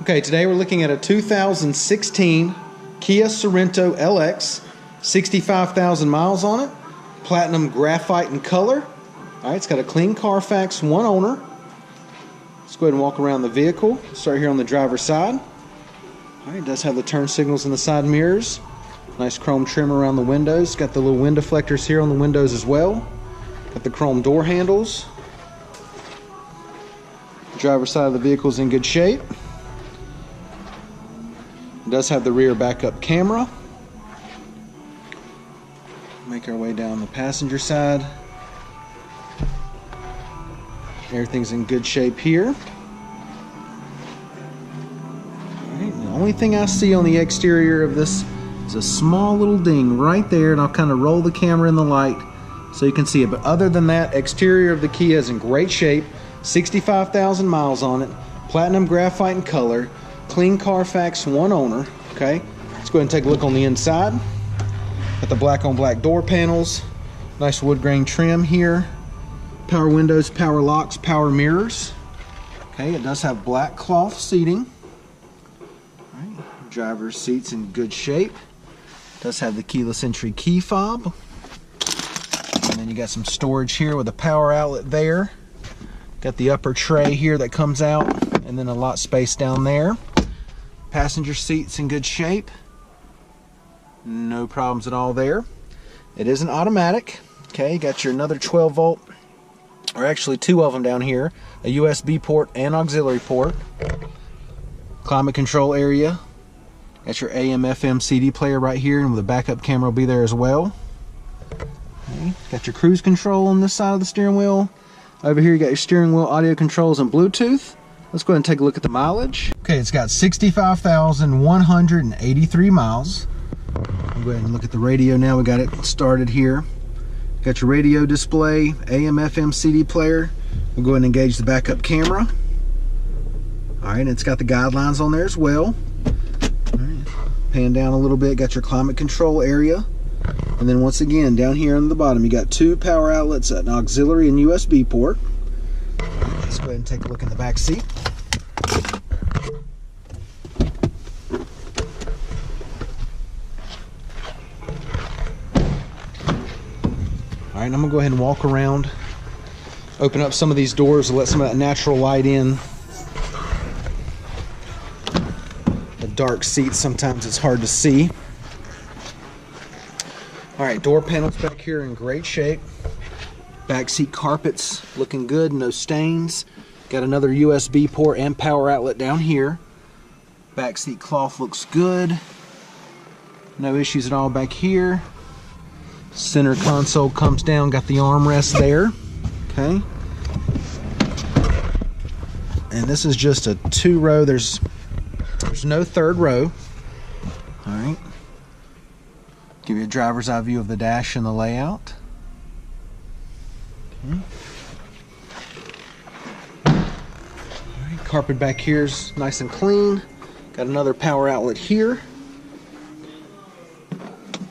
Okay, today we're looking at a 2016 Kia Sorento LX, 65,000 miles on it, platinum graphite in color. All right, it's got a clean Carfax, one owner. Let's go ahead and walk around the vehicle. Start here on the driver's side. All right, it does have the turn signals in the side mirrors. Nice chrome trim around the windows. Got the little wind deflectors here on the windows as well. Got the chrome door handles. The driver's side of the vehicle is in good shape. It does have the rear backup camera. Make our way down the passenger side. Everything's in good shape here. Alright, the only thing I see on the exterior of this is a small little ding right there, and I'll kind of roll the camera in the light so you can see it. But other than that, exterior of the Kia is in great shape. 65,000 miles on it, platinum graphite in color, clean Carfax, one owner. Okay, let's go ahead and take a look on the inside. Got the black on black door panels, nice wood grain trim here, power windows, power locks, power mirrors. Okay, it does have black cloth seating. All right, driver's seat's in good shape. Does have the keyless entry key fob, and then you got some storage here with a power outlet there. Got the upper tray here that comes out, and then a lot space down there. Passenger seat's in good shape. No problems at all there. It is an automatic. Okay, got your another 12 volt, or actually two of them down here, a USB port and auxiliary port. Climate control area. Got your AM FM CD player right here, and with a backup camera will be there as well. Okay, got your cruise control on this side of the steering wheel. Over here you got your steering wheel audio controls and Bluetooth. Let's go ahead and take a look at the mileage. Okay, it's got 65,183 miles. I'll go ahead and look at the radio now. We got it started here. Got your radio display, AM FM CD player. We'll go ahead and engage the backup camera. All right, it's got the guidelines on there as well. All right, pan down a little bit, got your climate control area. And then once again, down here on the bottom, you got two power outlets, an auxiliary and USB port. Let's go ahead and take a look in the back seat. All right, I'm gonna go ahead and walk around, open up some of these doors to let some of that natural light in. The dark seats, sometimes it's hard to see. All right, door panels back here in great shape. Back seat carpets looking good, no stains. Got another USB port and power outlet down here. Back seat cloth looks good. No issues at all back here. Center console comes down, got the armrest there. Okay. And this is just a two-row. There's no third row. All right. Give you a driver's eye view of the dash and the layout. Okay. All right, carpet back here is nice and clean. Got another power outlet here.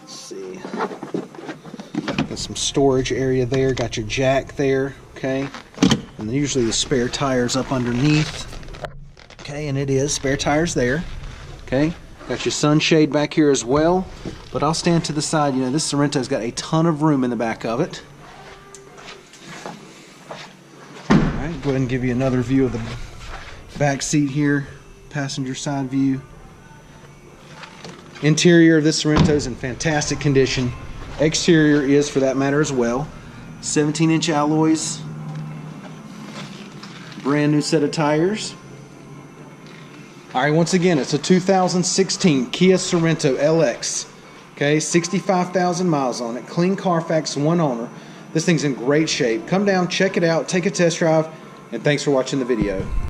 Let's see. Got some storage area there. Got your jack there. Okay. And then usually the spare tires up underneath. Okay, and it is spare tires there. Okay. Got your sunshade back here as well. But I'll stand to the side. You know, this Sorento's got a ton of room in the back of it. Alright, go ahead and give you another view of the back seat here. Passenger side view. Interior of this Sorento is in fantastic condition. Exterior is, for that matter, as well. 17-inch alloys. Brand new set of tires. Alright, once again, it's a 2016 Kia Sorento LX. Okay, 65,000 miles on it. Clean Carfax, one owner. This thing's in great shape. Come down, check it out, take a test drive, and thanks for watching the video.